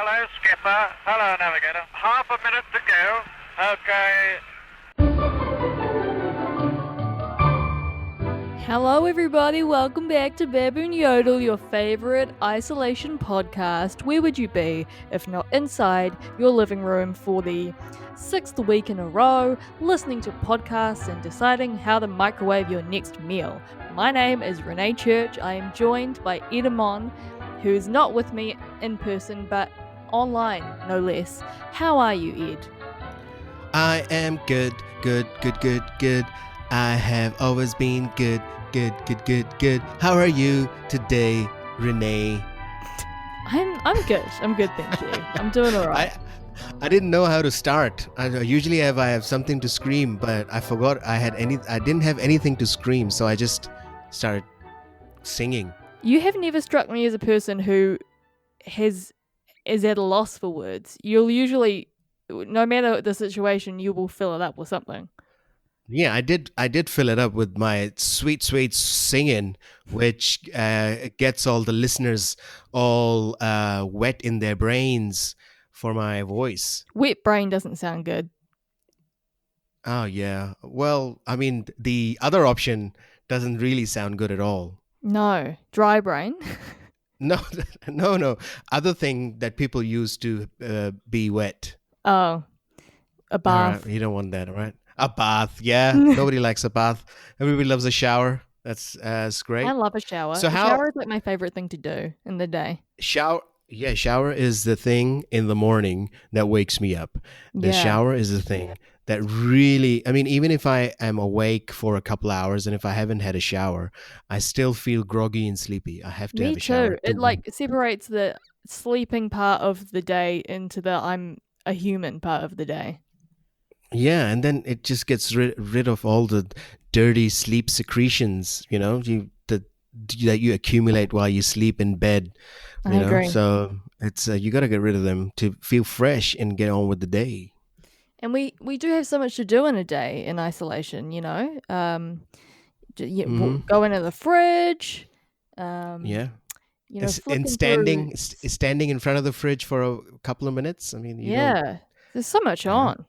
Hello, skipper. Hello, navigator. Half a minute to go. Okay. Hello everybody, welcome back to Baboon Yodel, your favourite isolation podcast. Where would you be if not inside your living room for the 6th week in a row, listening to podcasts and deciding how to microwave your next meal? My name is Renee Church. I am joined by Edamon, who is not with me in person but online, no less. How are you, Ed? I am good. I have always been good. How are you today, Renee? I'm good. I'm good, thank you. I'm doing alright. I didn't know how to start. Usually I have something to scream, but I forgot I didn't have anything to scream, so I just started singing. You have never struck me as a person who is at a loss for words. You'll usually, no matter the situation, you will fill it up with something. Yeah, I did fill it up with my sweet singing, which gets all the listeners all wet in their brains for my voice. Wet brain doesn't sound good. Oh, yeah. Well, I mean, the other option doesn't really sound good at all. No. Dry brain. No. Other thing that people use to be wet. Oh. A bath. You don't want that, right? A bath, yeah. Nobody likes a bath. Everybody loves a shower. That's great. I love a shower. So shower is like my favorite thing to do in the day. Shower is the thing in the morning that wakes me up. The shower is the thing that really, I mean, even if I am awake for a couple hours and if I haven't had a shower, I still feel groggy and sleepy. I have to have a shower. Me too. It like separates the sleeping part of the day into the I'm a human part of the day. Yeah, and then it just gets rid of all the dirty sleep secretions, that you accumulate while you sleep in bed. I agree. So it's you got to get rid of them to feel fresh and get on with the day. And we do have so much to do in a day in isolation, go into the fridge. Yeah. Standing standing in front of the fridge for a couple of minutes. I mean, there's so much on.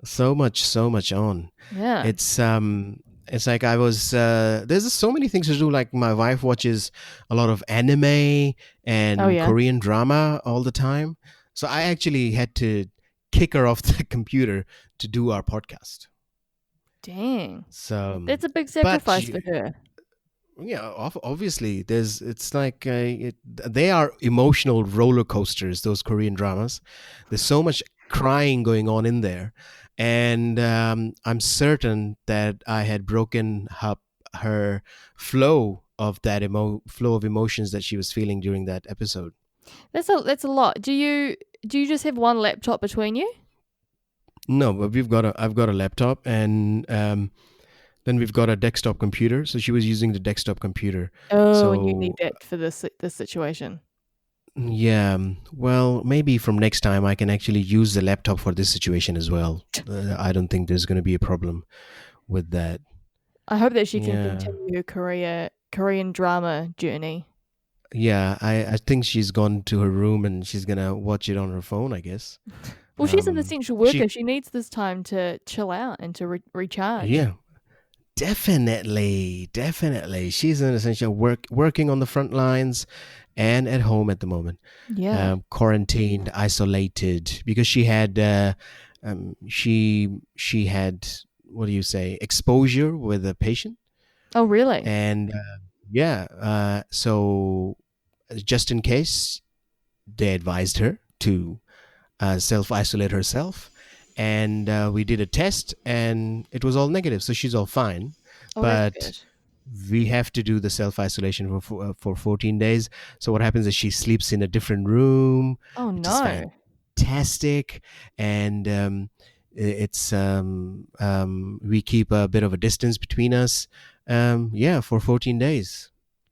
So much on. Yeah. It's like I was there's so many things to do. Like my wife watches a lot of anime and Korean drama all the time. So I actually had to kick her off the computer to do our podcast. Dang. So that's a big sacrifice for her. Yeah, obviously it's like they are emotional roller coasters, those Korean dramas. There's so much crying going on in there. And I'm certain that I had broken up her flow of that flow of emotions that she was feeling during that episode. That's a lot. Do you just have one laptop between you? No, but I've got a laptop, and then we've got a desktop computer. So she was using the desktop computer. Oh, and you need that for this situation. Yeah, well, maybe from next time I can actually use the laptop for this situation as well. I don't think there's going to be a problem with that. I hope that she can continue her Korean drama journey. Yeah, I think she's gone to her room and she's going to watch it on her phone, I guess. Well, she's an essential worker. She needs this time to chill out and to recharge. Yeah. Definitely. She's an essential working on the front lines and at home at the moment. Yeah. Quarantined, isolated, because she had she had, what do you say, exposure with a patient. Oh, really? And so just in case, they advised her to self-isolate herself. And we did a test and it was all negative. So she's all fine. Oh, but we have to do the self-isolation for 14 days. So what happens is she sleeps in a different room. Oh, which is fantastic. And it's we keep a bit of a distance between us. For 14 days.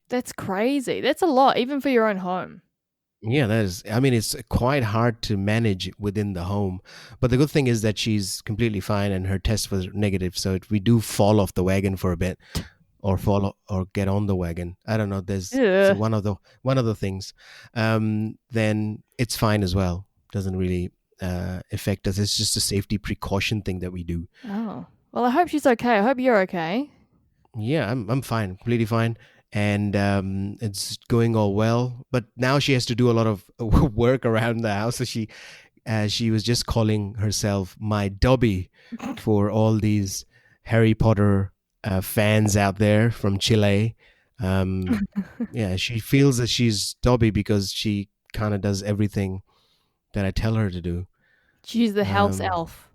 That's crazy. That's a lot, even for your own home. Yeah, it's quite hard to manage within the home. But the good thing is that she's completely fine and her test was negative. So we do fall off the wagon for a bit. or follow or get on the wagon. I don't know. There's so Ugh. one of the things. Then it's fine as well. Doesn't really affect us. It's just a safety precaution thing that we do. Oh. Well, I hope she's okay. I hope you're okay. Yeah, I'm fine, completely fine, and it's going all well. But now she has to do a lot of work around the house. So she was just calling herself my Dobby for all these Harry Potter fans out there from Chile. Um, yeah, she feels that she's Dobby because she kind of does everything that I tell her to do. She's the house Um, elf.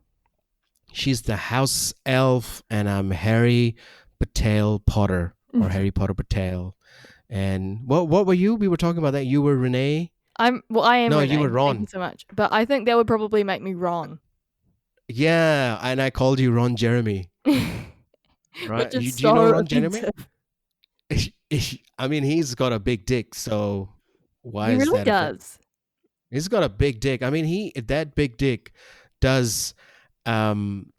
she's the house elf, and I'm Harry Patel Potter or Harry Potter Patel. And what were you? We were talking about that. You were Renee. I am No, you were Renee. Thank you Ron. so much. But I think that would probably make me Ron. Yeah, and I called you Ron Jeremy. Right? Which is Do you know so Ron Jeremy? offensive. I mean, he's got a big dick, so why He is really that offensive? does. He's got a big dick. I mean, that big dick does um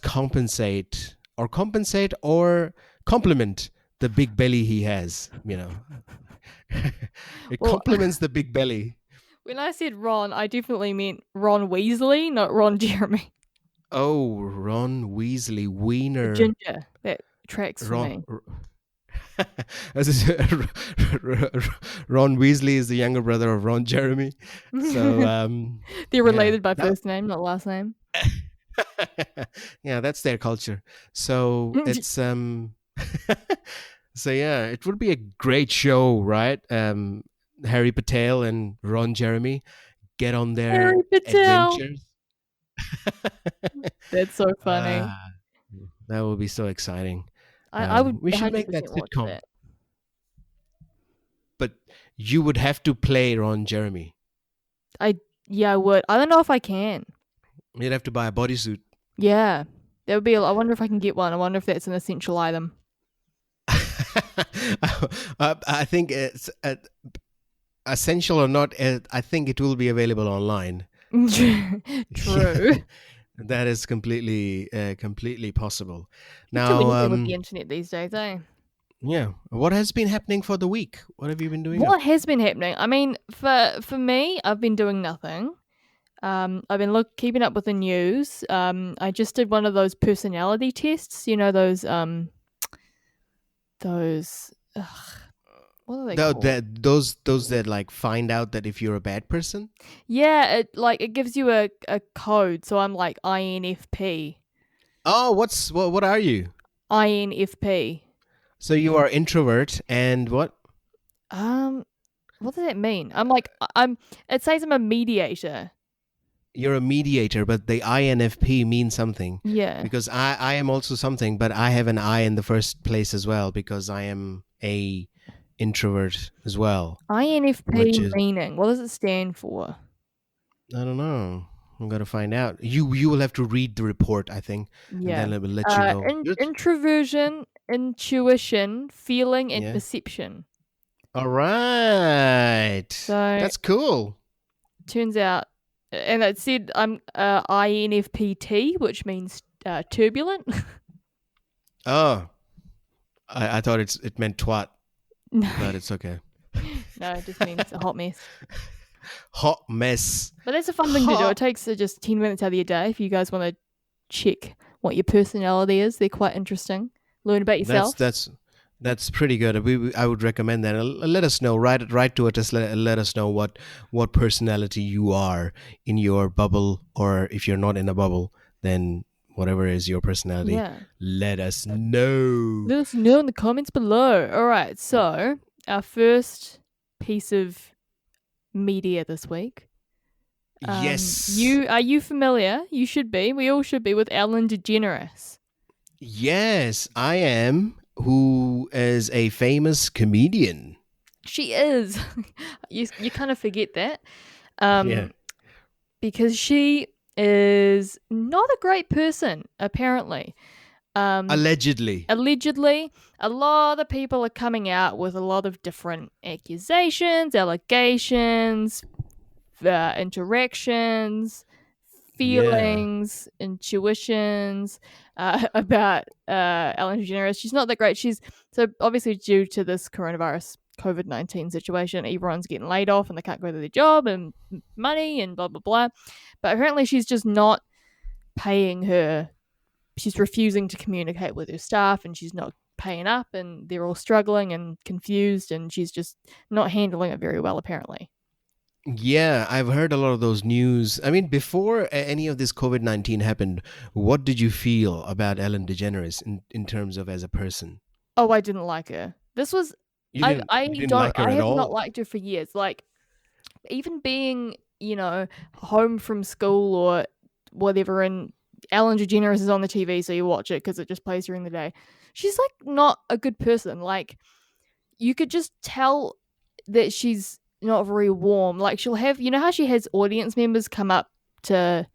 compensate or compliment the big belly he has. It Well, complements the big belly. when I said Ron, I definitely meant Ron Weasley, not Ron Jeremy. Oh, Ron Weasley, The Wiener, ginger. That tracks for Ron. me. Ron Weasley is the younger brother of Ron Jeremy. So They're yeah, related by first name, not last name. yeah, that's their culture. So it's so yeah, it would be a great show, right? Harry Patel and Ron Jeremy get on their Harry Patel. adventures. That's so funny. Ah, that would be so exciting. I would We should 100% make that watch sitcom, that. but you would have to play Ron Jeremy. Yeah, I would. I don't know if I can. You'd have to buy a bodysuit. Yeah. That would be I wonder if I can get one. I wonder if that's an essential item. I think it's essential or not. I think it will be available online. True. That is completely possible. You can do Now, anything with the internet these days, eh? yeah. What has been happening for the week? What have you been doing? What has been happening? I mean, for me, I've been doing nothing. I've been keeping up with the news. I just did one of those personality tests. You know those what are they called? Those that like find out that if you're a bad person. Yeah, it gives you a code. So I'm like INFP. Oh, what are you? INFP. So you are introvert and what? What does that mean? It says I'm a mediator. You're a mediator, but the INFP means something. Yeah. Because I am also something, but I have an I in the first place as well because I am a introvert as well. INFP meaning. What does it stand for? I don't know. I'm gonna find out. You will have to read the report, I think, Yeah. and then it will let you know. Introversion, intuition, feeling, and Yeah. perception. All right. So That's cool. turns out, and it said I'm INFPT, which means turbulent. Oh, I thought it meant twat, No, but it's okay. no, it just means a hot mess. Hot mess. But that's a fun thing to do. It takes just 10 minutes out of your day if you guys want to check what your personality is. They're quite interesting. Learn about yourself. That's pretty good. I would recommend that. Let us know. Write to us. Let us know what personality you are in your bubble, or if you're not in a bubble, then whatever is your personality. Yeah. Let us know. Let us know in the comments below. All right. So our first piece of media this week. Yes. Are you familiar? You should be. We all should be with Ellen DeGeneres. Yes, I am. Who is a famous comedian? She is. You kind of forget that. Yeah. Because she is not a great person, apparently. Allegedly. Allegedly, a lot of people are coming out with a lot of different accusations, allegations, interactions. Yeah. feelings, intuitions about Ellen DeGeneres. She's not that great. She's so obviously due to this coronavirus COVID-19 situation, everyone's getting laid off and they can't go to their job and money and blah blah blah. But apparently, she's just not paying her. She's refusing to communicate with her staff, and she's not paying up, and they're all struggling and confused, and she's just not handling it very well, apparently. Yeah, I've heard a lot of those news. I mean, before any of this COVID-19 happened, what did you feel about Ellen DeGeneres in terms of as a person? Oh, I didn't like her. This was I You didn't don't like her I at have not all? liked her for years. Like even being, home from school or whatever, and Ellen DeGeneres is on the TV, so you watch it because it just plays during the day. She's like not a good person. Like you could just tell that she's not very warm. Like she'll have, you know how she has audience members come up to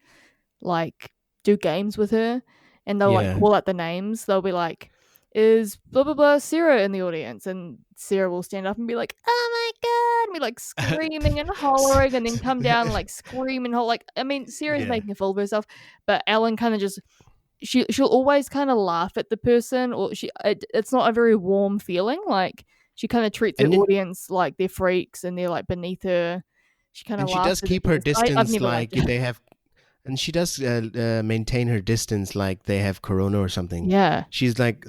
like do games with her, and they'll like Yeah. call out the names. They'll be like, "Is blah blah blah Sarah in the audience?" And Sarah will stand up and be like, "Oh my god!" and be like screaming and hollering, and then come down and like scream and holler. Like I mean, Sarah's Yeah. making a fool of herself, but Ellen kind of just she'll always kind of laugh at the person, or it's not a very warm feeling. Like she kind of treats her And then audience like they're freaks and they're like beneath her. She kind of and she laughs does at the keep her guests. I've distance never liked like her. they have, and she does maintain her distance like they have corona or something. Yeah. She's like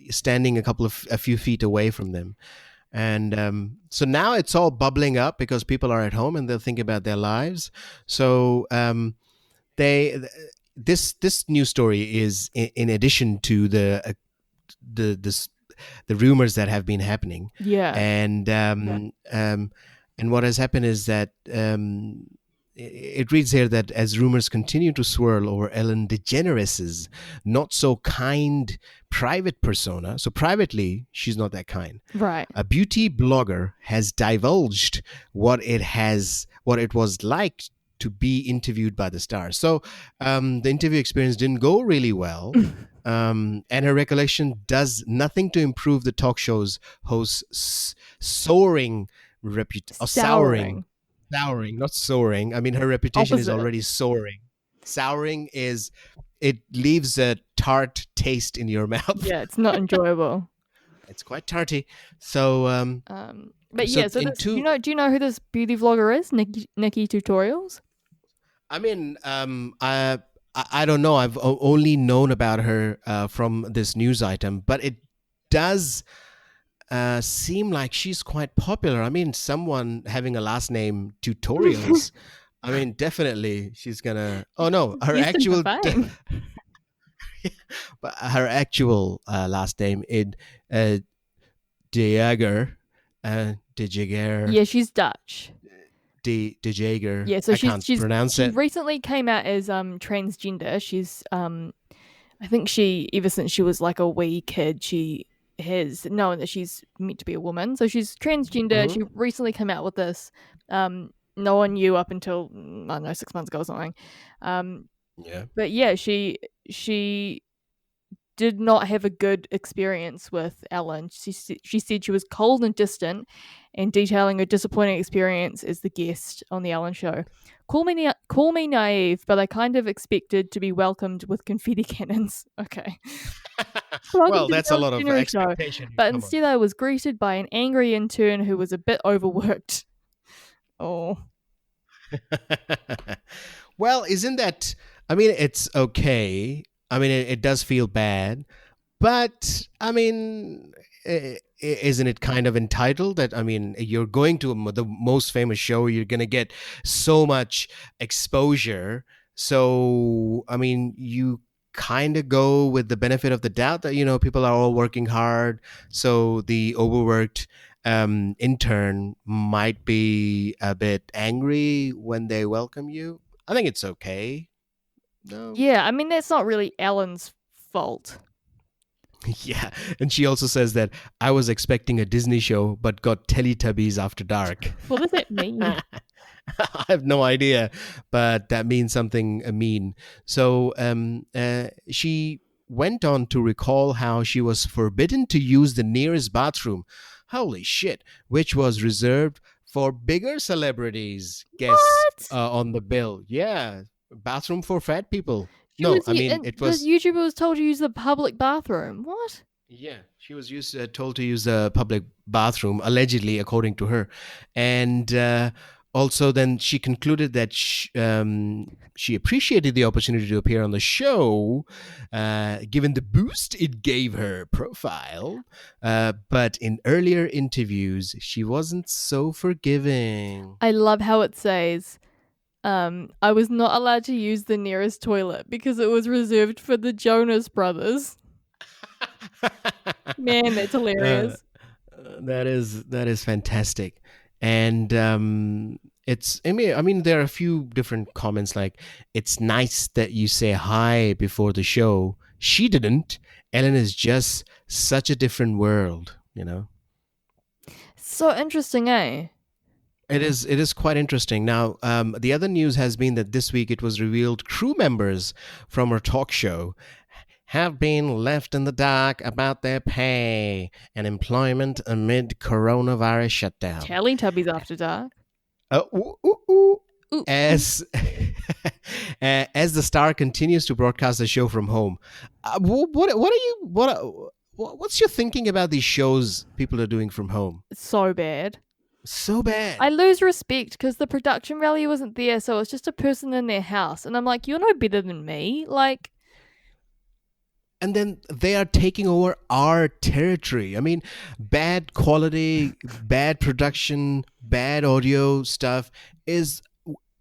standing a few feet away from them. And so now it's all bubbling up because people are at home and they'll think about their lives. So they this news story is in addition to the this the rumors that have been happening, Yeah. and Yeah. and what has happened is that it reads here that as rumors continue to swirl over Ellen DeGeneres's not so kind private persona, so privately she's not that kind, Right. a beauty blogger has divulged what it was like to be interviewed by the star. So the interview experience didn't go really well. And her recollection does nothing to improve the talk show's host's soaring Souring. souring, not soaring. I mean, her reputation is Opposite. already soaring. Souring is it leaves a tart taste in your mouth. Yeah, it's not enjoyable. It's quite tarty. So But so yeah, so in this, two do you know who this beauty vlogger is? Nikki Tutorials? I mean, I don't know. I've only known about her from this news item, but it does seem like she's quite popular. I mean, someone having a last name Tutorials. I mean, definitely she's gonna. Oh no, her Destined for actual, fame. but her actual last name is De Jager, De Jager, Yeah, she's Dutch. De Jager. Yeah, so I can't pronounce she it. recently came out as transgender. She's I think she ever since she was like a wee kid, she has known that she's meant to be a woman. So she's transgender. Mhm. She recently came out with this. No one knew up until I don't know 6 months ago or something. Yeah. But yeah, she did not have a good experience with Ellen. She said she was cold and distant, and detailing her disappointing experience as the guest on the Ellen Show. Call me naive, but I kind of expected to be welcomed with confetti cannons. Okay, welcome Well, to the that's a Ellen lot of DeGeneres Show. expectation. But Come on. instead, I was greeted by an angry intern who was a bit overworked. Oh, Well, isn't that? I mean, it's okay. I mean, it does feel bad, but I mean, isn't it kind of entitled that? I mean, you're going to the most famous show, you're going to get so much exposure. So, I mean, you kind of go with the benefit of the doubt that, people are all working hard. So the overworked intern might be a bit angry when they welcome you. I think it's okay. No. yeah. I mean, that's not really Ellen's fault. Yeah. And she also says that I was expecting a Disney show, but got Teletubbies after dark. What does that mean? I have no idea, but that means something mean. So she went on to recall how she was forbidden to use the nearest bathroom. Holy shit, which was reserved for bigger celebrities guests What? on the bill. Yeah, bathroom for fat people. She No, was I mean and it the was. YouTuber was told to use the public bathroom. What? Yeah, she was told to use the public bathroom, allegedly, according to her, and also then she concluded that she appreciated the opportunity to appear on the show, given the boost it gave her profile. But in earlier interviews, she wasn't so forgiving. I love how it says, I was not allowed to use the nearest toilet because it was reserved for the Jonas brothers. Man, that's uh, hilarious. that is fantastic, and it's. I mean, there are a few different comments like, "It's nice that you say hi before the show." She didn't. Ellen is just such a different world. So interesting, eh? It is. It is quite interesting. Now, the other news has been that this week it was revealed crew members from her talk show have been left in the dark about their pay and employment amid coronavirus shutdown. Teletubbies after dark. Ooh, ooh, ooh. Ooh, As as the star continues to broadcast the show from home, what are you what's your thinking about these shows people are doing from home? so bad. So bad. I lose respect because the production value wasn't there, so it's just a person in their house, and I'm like, you're no better than me. Like, And then they are taking over our territory. I mean, bad quality, bad production, bad audio stuff is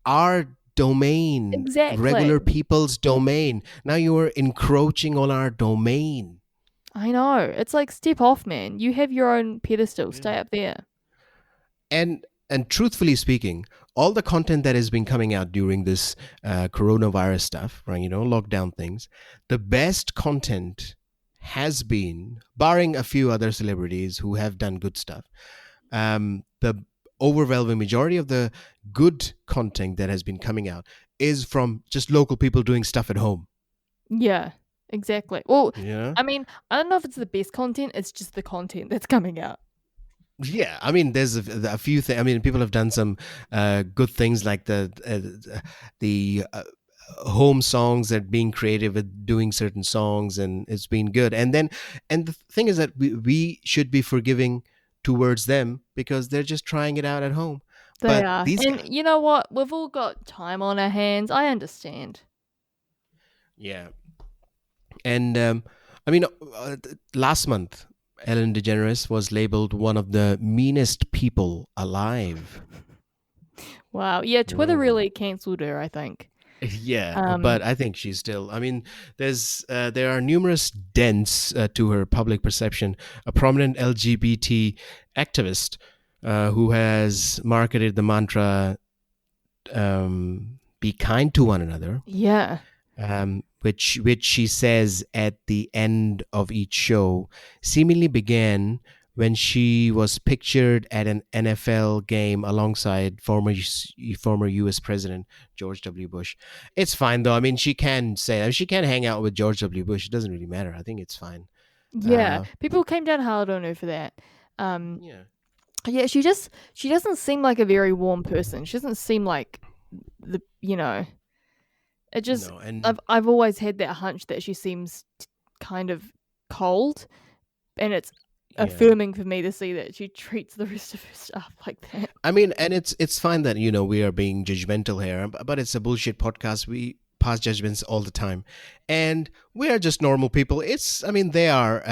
our domain, exactly. regular people's domain. Now you are encroaching on our domain. I know. It's like, step off, man. You have your own pedestal. Stay Yeah. up there. And truthfully speaking, all the content that has been coming out during this coronavirus stuff, right? Lockdown things, the best content has been, barring a few other celebrities who have done good stuff, the overwhelming majority of the good content that has been coming out is from just local people doing stuff at home. Yeah, exactly. Well, Yeah. I mean, I don't know if it's the best content. It's just the content that's coming out. Yeah, I mean, there's a few things. I mean, people have done some good things like the home songs that being creative with doing certain songs, and it's been good. And the thing is that we should be forgiving towards them because they're just trying it out at home. They But are. these And guys, you know what? We've all got time on our hands. I understand. yeah, and I mean, last month, Ellen DeGeneres was labeled one of the meanest people alive. Wow. Yeah, Twitter Mm. really cancelled her, I think. Yeah, Um, but I think she's still. I mean, there are numerous dents to her public perception. A prominent LGBT activist who has marketed the mantra "Be kind to one another," yeah. which she says at the end of each show, seemingly began when she was pictured at an NFL game alongside former U.S. President George W. Bush. It's fine though. I mean, she can say, I mean, she can hang out with George W. Bush. It doesn't really matter. I think it's fine. Yeah. Uh, People came down hard on her for that. Um, yeah. yeah, she doesn't seem like a very warm person. She doesn't seem like the. It just No, and I've always had that hunch that she seems kind of cold, and it's yeah. affirming for me to see that she treats the rest of her stuff like that. I mean, and it's fine that we are being judgmental here, but it's a bullshit podcast. We pass judgments all the time, and we are just normal people. I mean, they are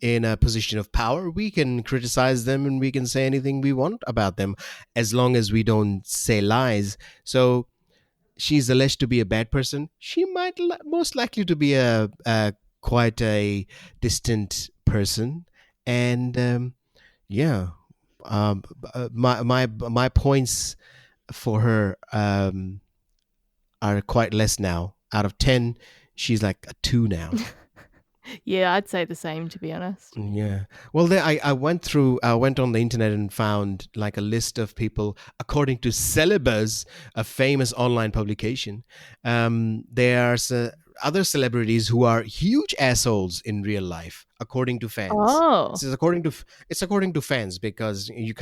in a position of power. We can criticize them and we can say anything we want about them, as long as we don't say lies. So she's alleged to be a bad person. She might most likely to be a quite a distant person, and yeah, my points for her are quite less now. Out of 10, she's like a 2 now. Yeah, I'd say the same, to be honest. Yeah. Well, I went on the internet and found like a list of people according to Celebuzz, a famous online publication. There are other celebrities who are huge assholes in real life, according to fans. Oh, It's according to fans because you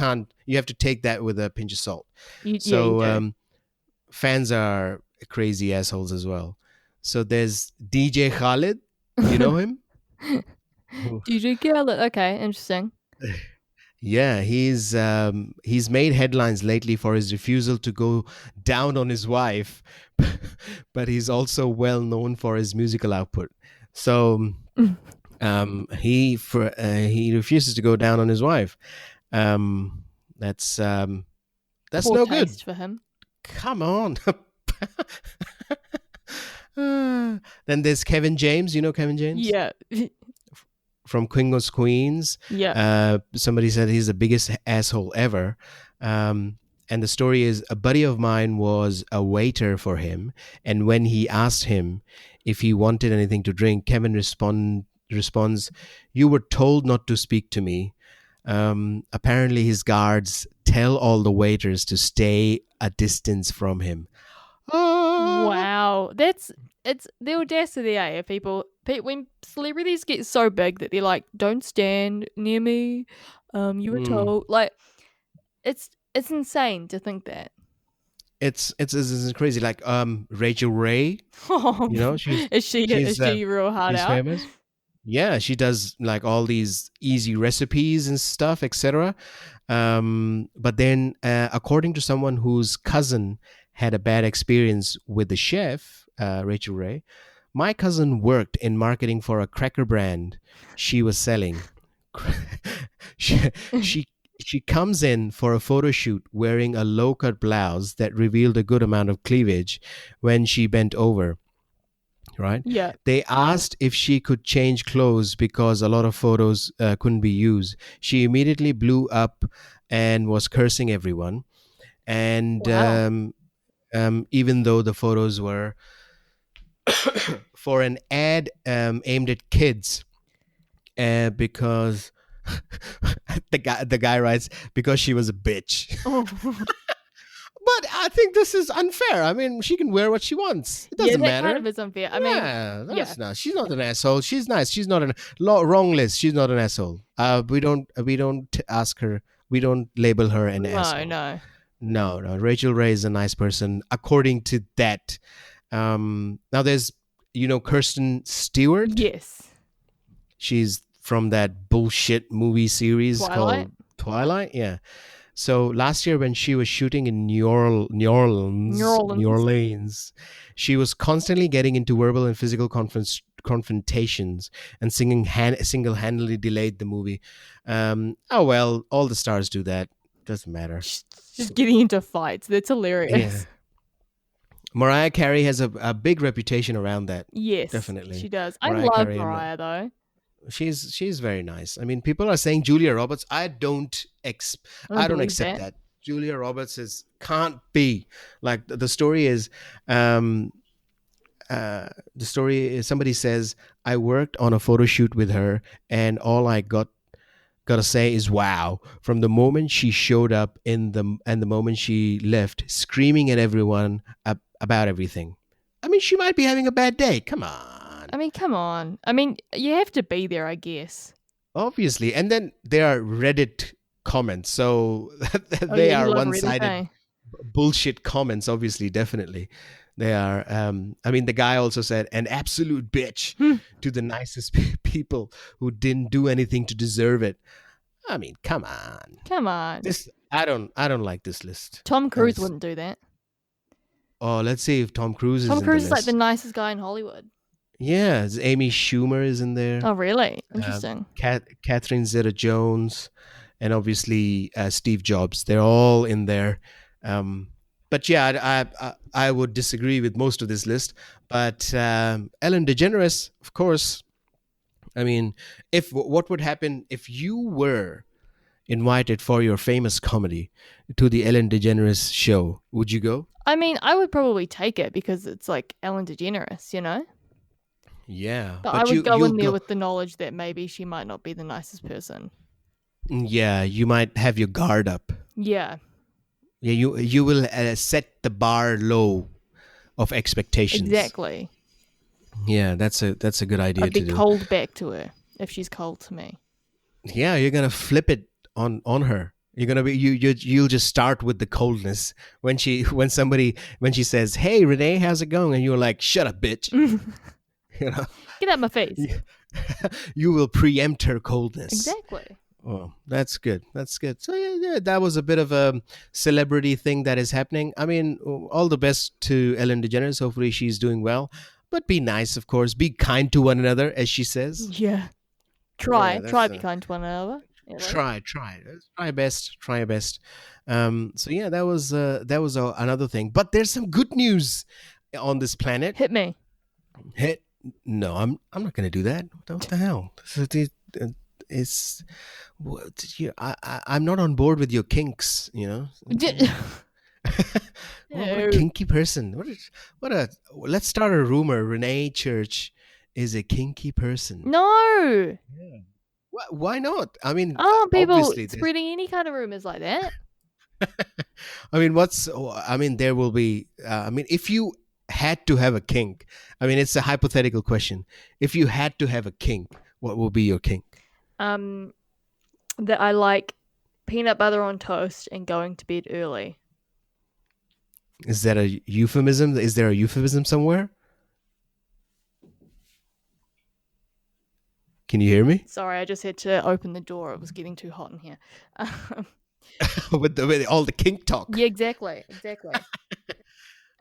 have to take that with a pinch of salt. yeah, you So do. fans are crazy assholes as well. So there's DJ Khalid. You know him? Who- DJ Khaled. Okay, interesting. Yeah, he's made headlines lately for his refusal to go down on his wife, but he's also well known for his musical output. So he refuses to go down on his wife. Um, that's that's Poor no good. taste for him. Come on. Then there's Kevin James. You know Kevin James Yeah. from Quingos Queens. Yeah. Somebody said he's the biggest asshole ever. And the story is a buddy of mine was a waiter for him, and when he asked him if he wanted anything to drink, Kevin responds, "You were told not to speak to me." Apparently, his guards tell all the waiters to stay a distance from him. Ah! Wow. It's the audacity, of people. When celebrities get so big that they're like, don't stand near me. You were told. Like, it's insane to think that. It's crazy. Like Rachel Ray, you know, is she real hard she's out? famous. Yeah, she does like all these easy recipes and stuff, etc. But then, according to someone whose cousin had a bad experience with the chef, Rachel Ray, my cousin worked in marketing for a cracker brand she was selling. she, she she comes in for a photo shoot wearing a low-cut blouse that revealed a good amount of cleavage when she bent over. Right? Yeah. They asked if she could change clothes because a lot of photos couldn't be used. She immediately blew up and was cursing everyone. And Wow. even though the photos were for an ad aimed at kids, because the guy writes because she was a bitch. Oh. But I think this is unfair. I mean, she can wear what she wants. It doesn't that matter. kind of is unfair. I mean, Yeah, that's yeah. not. She's not an asshole. She's nice. She's not an wrong list. She's not an asshole. We don't ask her. We don't label her an asshole. No. No. Rachel Ray is a nice person according to that. Now there's Kirsten Stewart. Yes. She's from that bullshit movie series Twilight? called Twilight. Yeah. So last year, when she was shooting in New Orleans, she was constantly getting into verbal and physical confrontations, and single-handedly delayed the movie. Oh well, all the stars do that. Doesn't matter. Just getting into fights. That's hilarious. Yeah. Mariah Carey has a big reputation around that. Yes, Definitely. she does. Mariah I love Carey Mariah though. She's very nice. I mean, people are saying Julia Roberts. I don't believe accept that. Julia Roberts can't be like the story is. The story is somebody says I worked on a photo shoot with her, and all I gotta say is wow. From the moment she showed up and the moment she left, screaming at everyone about everything. I mean, she might be having a bad day. Come on. I mean, come on. I mean, you have to be there, I guess. Obviously. And then there are Reddit comments. So they are one-sided bullshit comments, obviously, definitely. They are, I mean, the guy also said, an absolute bitch to the nicest people who didn't do anything to deserve it. I mean, come on. Come on. I don't like this list. Tom Cruise wouldn't do that. Oh, let's see if Tom Cruise is in the list. Tom Cruise is like the nicest guy in Hollywood. Yeah, Amy Schumer is in there. Oh, really? Interesting. Catherine Zeta-Jones, and obviously Steve Jobs. They're all in there. But yeah, I would disagree with most of this list. But Ellen DeGeneres, of course. I mean, what would happen if you were invited for your famous comedy to the Ellen DeGeneres show? Would you go? I mean, I would probably take it because it's like Ellen DeGeneres, you know? Yeah. But I would go in there with the knowledge that maybe she might not be the nicest person. Yeah, you might have your guard up. Yeah. Yeah, you will set the bar low of expectations. Exactly. Yeah, that's a good idea I'd to be do. cold back to her if she's cold to me. Yeah, you're gonna flip it on her. You're gonna be you'll just start with the coldness when she says, "Hey, Renee, how's it going?" and you're like, "Shut up, bitch." You know, Get out my face. you will preempt her coldness. Exactly. Oh, that's good. That's good. So yeah, that was a bit of a celebrity thing that is happening. I mean, all the best to Ellen DeGeneres. Hopefully, she's doing well. But be nice, of course. Be kind to one another, as she says. Yeah. Yeah, Try that's be kind to one another. At least. try best, try your best. So yeah, that was another thing. But there's some good news on this planet. Hit me. Hey, no, I'm not going to do that. What the hell? It's I'm not on board with your kinks. You know. What a No. kinky person. What a let's start a rumor. Renee Church is a kinky person. No. Why not? I mean, Oh, people obviously, spreading any kind of rumors like that. I mean, there will be. I mean, if you had to have a kink, I mean, it's a hypothetical question. If you had to have a kink, what will be your kink? That I like peanut butter on toast and going to bed early. Is that a euphemism? Is there a euphemism somewhere? Can you hear me? Sorry, I just had to open the door. It was getting too hot in here. with all the kink talk. Yeah, exactly.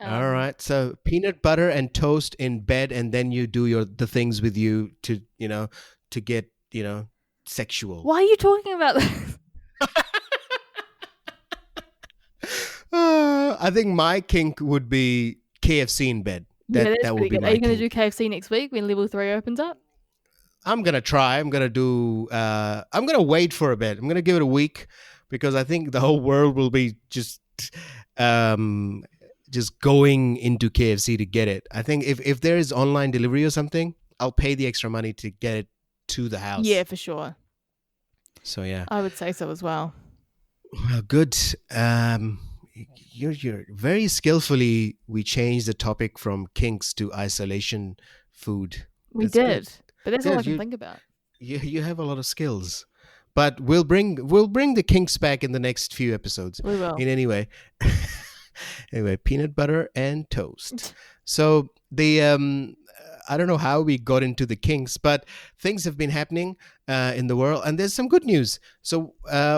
All right. So peanut butter and toast in bed, and then you do the things with you to to get sexual. Why are you talking about this? I think my kink would be KFC in bed. That would be good. my Are you going kink. to do KFC next week when level 3 opens up? I'm gonna try. I'm gonna do. I'm gonna wait for a bit. I'm gonna give it a week because I think the whole world will be just going into KFC to get it. I think if there is online delivery or something, I'll pay the extra money to get it to the house. Yeah, for sure. So yeah, I would say so as well. Well, good. You're very skillfully. We changed the topic from kinks to isolation food. We That's did, good. but that's all I Good, can you- think about. You have a lot of skills, but we'll bring the kinks back in the next few episodes. We will. In any way, anyway, peanut butter and toast. So the I don't know how we got into the kinks, but things have been happening in the world, and there's some good news. So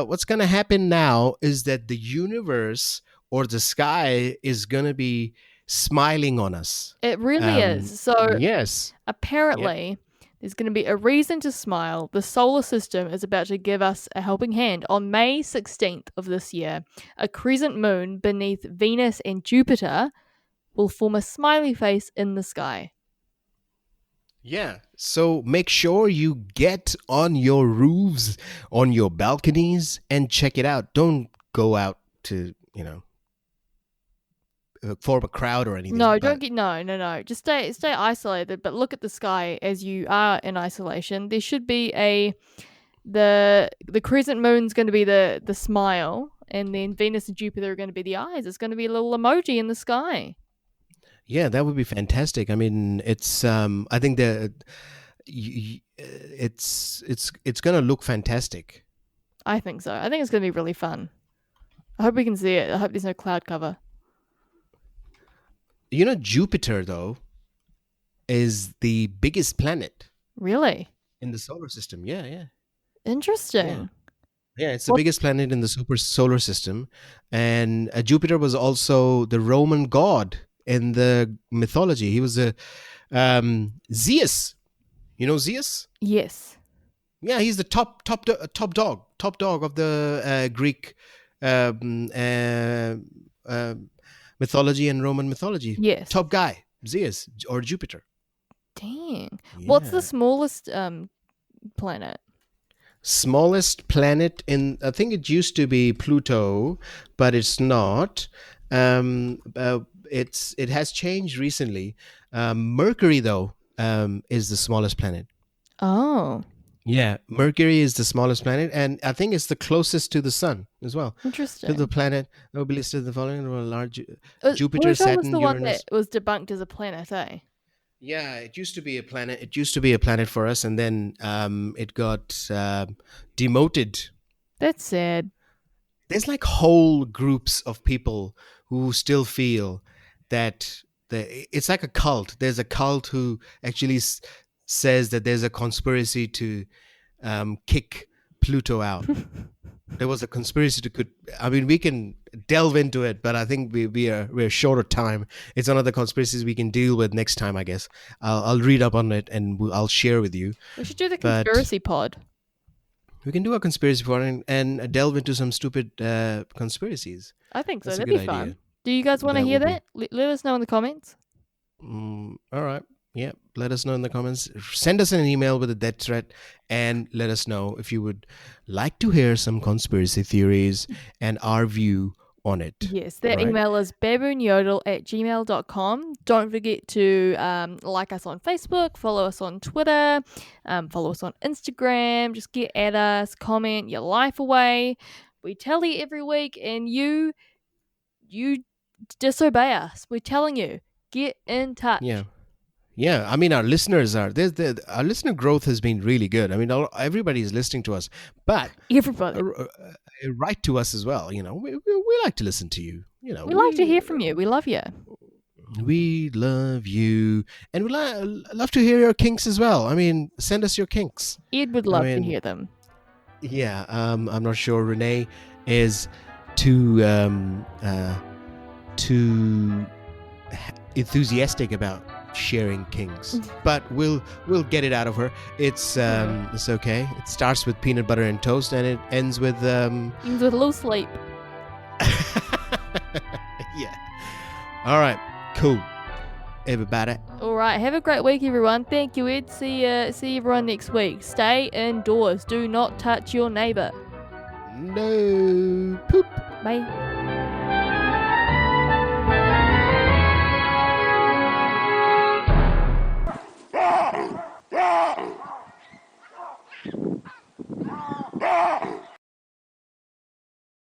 what's going to happen now is that the universe or the sky is going to be smiling on us. It really is. So Yes. apparently, there's going to be a reason to smile. The solar system is about to give us a helping hand. On May 16th of this year, a crescent moon beneath Venus and Jupiter will form a smiley face in the sky. Yeah. So make sure you get on your roofs, on your balconies, and check it out. Don't go out to, form a crowd or anything. No, but- don't get no. Just stay isolated, but look at the sky as you are in isolation. There should be the crescent moon's going to be the smile, and then Venus and Jupiter are going to be the eyes. It's going to be a little emoji in the sky. Yeah, that would be fantastic. I mean, it's I think it's going to look fantastic. I think so. I think it's going to be really fun. I hope we can see it. I hope there's no cloud cover. Jupiter though is the biggest planet Really? in the solar system. Yeah. Interesting. Yeah, it's the biggest planet in the solar system, and Jupiter was also the Roman god in the mythology. He was a Zeus. You know Zeus? Yes. Yeah, he's the top dog of the Greek mythology and Roman mythology. Yes. Top guy, Zeus or Jupiter. Dang. What's the Yeah. smallest planet? Smallest planet I think it used to be Pluto, but it's not. It has changed recently. Mercury though is the smallest planet. Oh, Yeah, Mercury is the smallest planet, and I think it's the closest to the sun as well. interesting. To the planet, it will be listed the following: large Jupiter, Pluto was Saturn, the one Uranus. that was debunked as a planet, eh? Yeah, it used to be a planet. It used to be a planet for us, and then it got demoted. That's sad. there's like whole groups of people who still feel that it's like a cult. There's a cult who actually says that there's a conspiracy to kick Pluto out. There was a conspiracy to I mean, we can delve into it, but I think we're short of time. It's one of the conspiracies we can deal with next time, I guess. I'll read up on it and I'll share with you. We should do the conspiracy pod. We can do a conspiracy pod and delve into some stupid conspiracies. I think so. That's a That'd good be fun. idea. Do you guys want to That hear would be- that? Let us know in the comments. All right. Yeah, let us know in the comments. Send us an email with a death threat and let us know if you would like to hear some conspiracy theories and our view on it. Yes, that Right. email is baboonyodel@gmail.com. Don't forget to like us on Facebook, follow us on Twitter, follow us on Instagram. Just get at us, comment your life away. We tell you every week and you disobey us. We're telling you, get in touch. Yeah, I mean, our listeners our listener growth has been really good. I mean, everybody is listening to us, but Everybody. write to us as well. You know, we like to listen to you. You know, We like to hear from you. We love you. We love you, and we love to hear your kinks as well. I mean, send us your kinks. Ed would love to hear them. Yeah, I'm not sure Renee is too enthusiastic about sharing kinks, but we'll get it out of her. It's okay. It starts with peanut butter and toast, and it ends with Ends with a little sleep. yeah. All right, cool, everybody. All right, have a great week, everyone. Thank you, Ed. See everyone next week. Stay indoors. Do not touch your neighbor. No poop. Bye.